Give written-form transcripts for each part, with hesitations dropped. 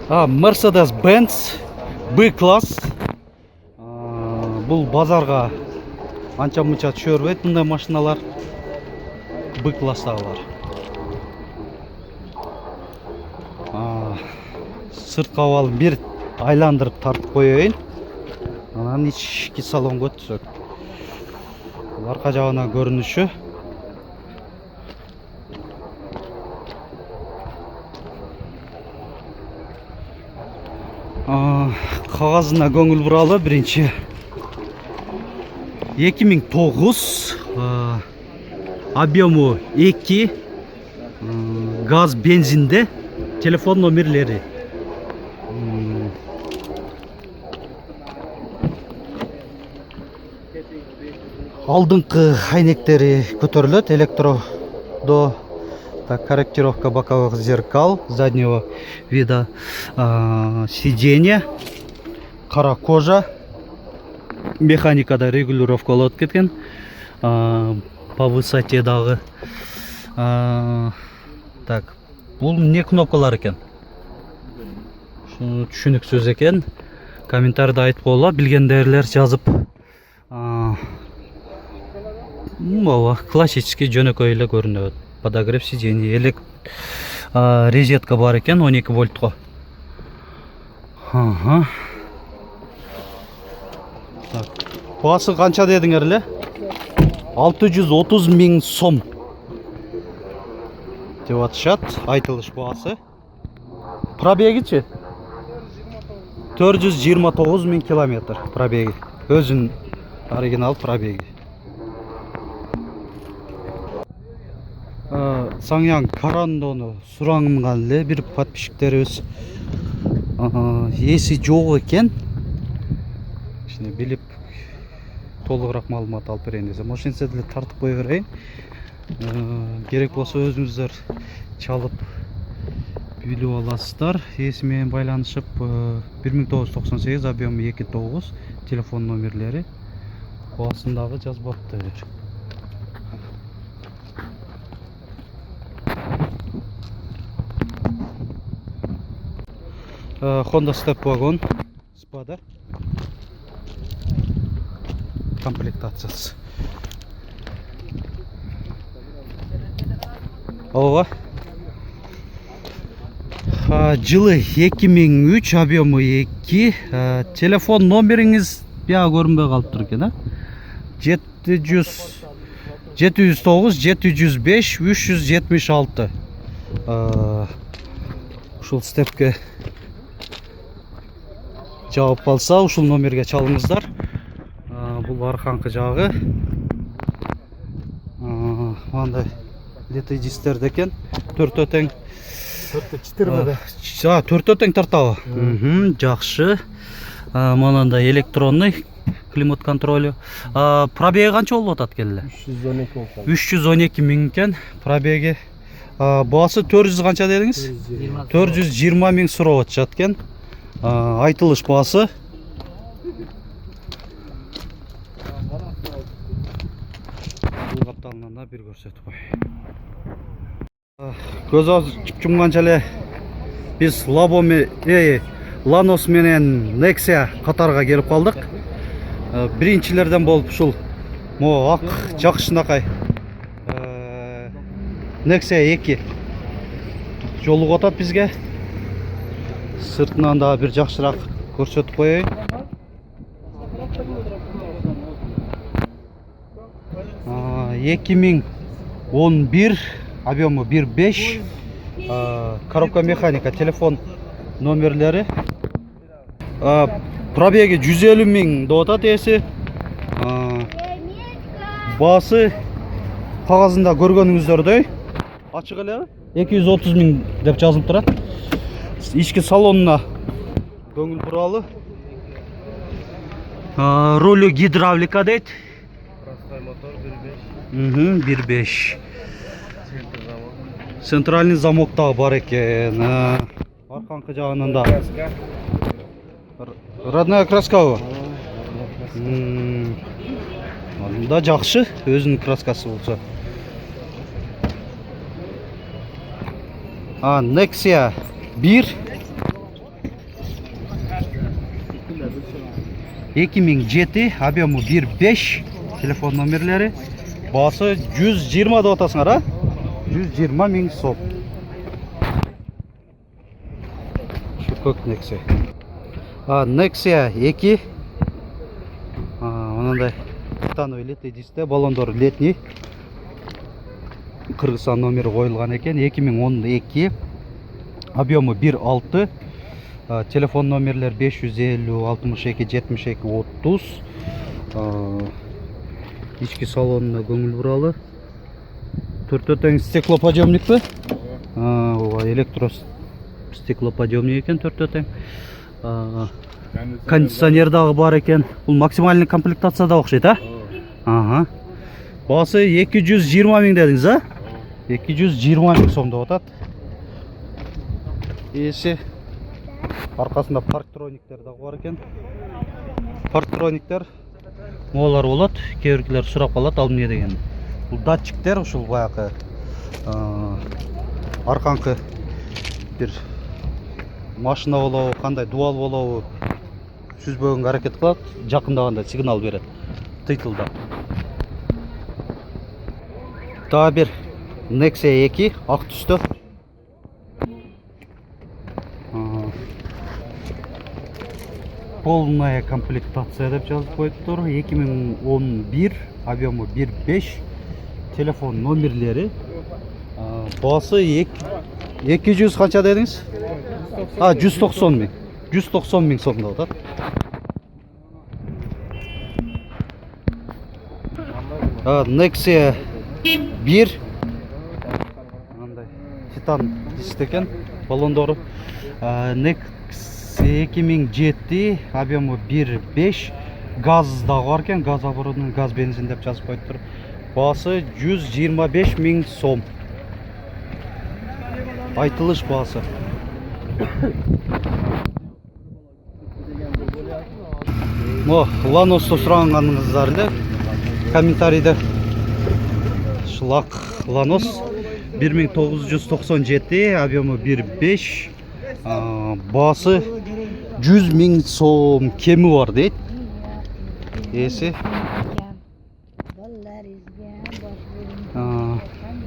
Mercedes-Benz B класс. Бұл базарға анча-мынча түшө бербейт мындай машиналар. B класстагылар. Сыртқа алып бир айландырып тартып коеюн. Анан ички салонго түшөт. Арка жагына көрүнүшү. Кагазына көңүл буралы. Биринчи 2009, объему 2, газ бензинде, телефон номерлери. Алдыңкы айнектери көтөрүлөт, электродо. Так, корректировка боковых зеркал, заднего вида, сиденье, кара кожа, механикада регулировка болуп кеткен, по высоте дагы. Так, бул не кнопкалар экен? Түшүнүксүз экен. Комментарийде айтып койгула, билгендерлер жазып. Классический жөнөкөй эле көрүнөт. Подогрев сиденье, розетка бар екен, 12 вольтқа. Басы қанша дедіңер ле? 630 000 сом деп атышат, айтылыш басы. Пробеги че? 429 000 километр пробеги. Өзүн оригинал пробеги. Саңян Карандону сураңымган эле бир подписчиктерибиз эси жок экен. Ишине билип толугураак маалымат алып берейин десем, ошентсе деле тартып кое берейин. Керек болсо өзүңүздөр чалып билип аласыздар. Эси менен байланышып 1998, объем 2.9, телефон номерлери баасындагы жазбаптыр. Honda Step Wagon Spada комплектациясы. Ого. Жылы 2003, объемы 2. Телефон номериңиз бияга көрүнбөй калыптыр экен, 709 705 376. Ушул степке жауап қалса, ушул номерге чалыңыздар. Бұл арқаңқы жағы. Мандай леты дистер декен. Төрт өтең. Төрт өтең тартабы. Жақшы. Мананда электронный климат контролю. Пробеги канча болуп атат келе? 312 000 кен пробеги. Басы 400 канча дедиңиз? 420 000 сурап атышат экен. Айтылыш басы. Бұл капталынан бир көрсөтүп кой. Көз ачып жумганча эле биз Lanos менен Nexia катарга келип калдык. Биринчилерден болуп ушул ак жакшынакай Nexia 2 жолугуп атат бизге. Сыртынан да бир жакшыраак көрсөтүп коеюн. — 2011, объему 1.5, коробка механика, телефон номерлери. Пробеги 150 000 деп атат эси. Басы кагазында көргөнүңүздөрдөй ачык эле 230 000 деп жазылып турат. Ички салонуна көңүл буралы. Рулю гидравлика дейт. Простой мотор 1.5. 1.5. Центральный замок да бар экен. Арканкы жагынан да. Родная краска. Да жакшы, өзүнүн краскасы болсо. Nexia 1 2007, объемы 1.5, телефон номерлері. Басы 120 деп атасыңар, а? 120 мың сом. Көк Nexia. Nexia 2. Мынандай титановый летний дисте, баллондор летний. Кыргызстан номері қойылған екен. 2012. Объемы 1.6. Телефон номерлер 550 62 72 30. Ички салонына көңіл бұралы. 4-4 стеклоподъемник пе? Электро стеклоподъемник екен 4-4. Кондиционер дағы бар екен. Бұл максимальный комплектацияда оқшайды, а? Басы 220 мың дедіңіз, а? 220 мың сомда отады. Есі арқасында парктрониктер дағы бар екен. Парктрониктер олар болады, кейбіреулер сұрап қалады, ал не деген. Бұл датчиктер, ұшыл баяқы арқанқы бір машина болауы, қандай дуал болауы сүзбөгінгі әрекет қылады, жақындағанда сигнал береді, тыйтылда. Тағы бір Nexia 2, ақ түсті. Полная комплектация деп жазып қойып тұр. 2011, объемы 1.5, телефон номерлері. Басы 200 қанша дедіңіз? 190 мың. 190 мың сомда отады. Nexia 1. Титан диск екен, баллондоры. Nexia 2007, объемы 1.5, газ дағы бар екен, газ оборудованный, газ бензин деп жазып қойып тұр. Басы 125 мың сом. Айтылыш басы. Lanos'ты сұрағаныңыздарында комментарийді. Шылақ Lanos 1997, объемы 1.5, басы 100 мың сом кемі бар дейді. Есі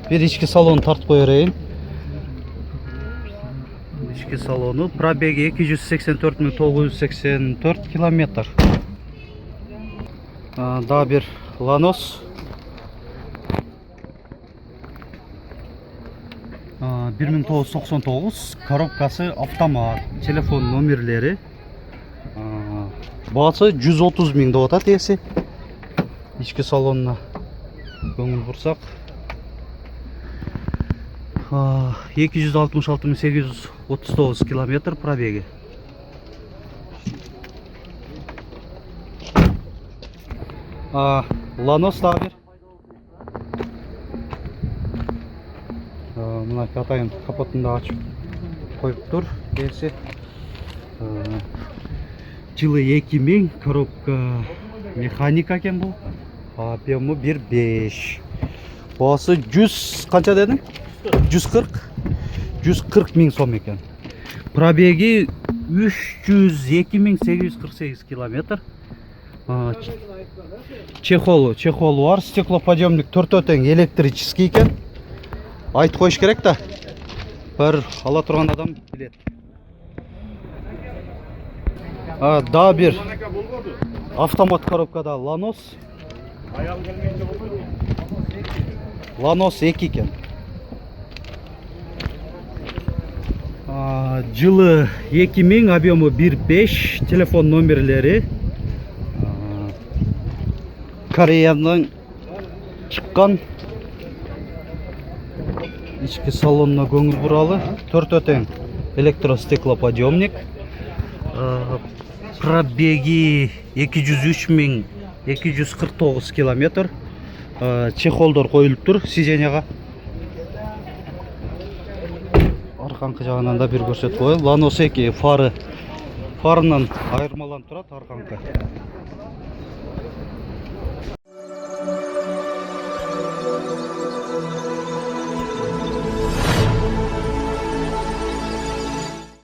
бір ішкі салоны тартып қойырайын. Ішкі салоны пробеги 284 километр. Да бір Lanos 1999, коробкасы автомат, телефон номерлері. Басы 130 мың деп атады есі. Ішкі салонына көңіл бұрсақ. 266 839 километр пробеги. Lanos тағы бір. Мына катайын капотында ашып қойып тұр. Есі жылы 2000, коробка механика екен бұл. Объемы 1.5. Басы 100 қанша дедің? 140 мың сом екен. Пробеги 302 848 километр. Чехолы бар, стеклоподъемник 4-4 электрический екен. Айт қойыш керек та, бір ала тұрған адам біледі. Да бір автомат коробкада Lanos 2 екен. Жылы 2000, объемы 1.5, телефон номерлері. Кореядан шыққан. Ішкі салонына көңіл бұралы. 4-4 электростеклоподъемник. Пробеги 203 249 километр. Чехолдор қойылып тұр сиденьяға. Арқанқы жағынан да бір көрсет қойыл. Lanos 2 фарынан айырмаланып тұрады арқанқы.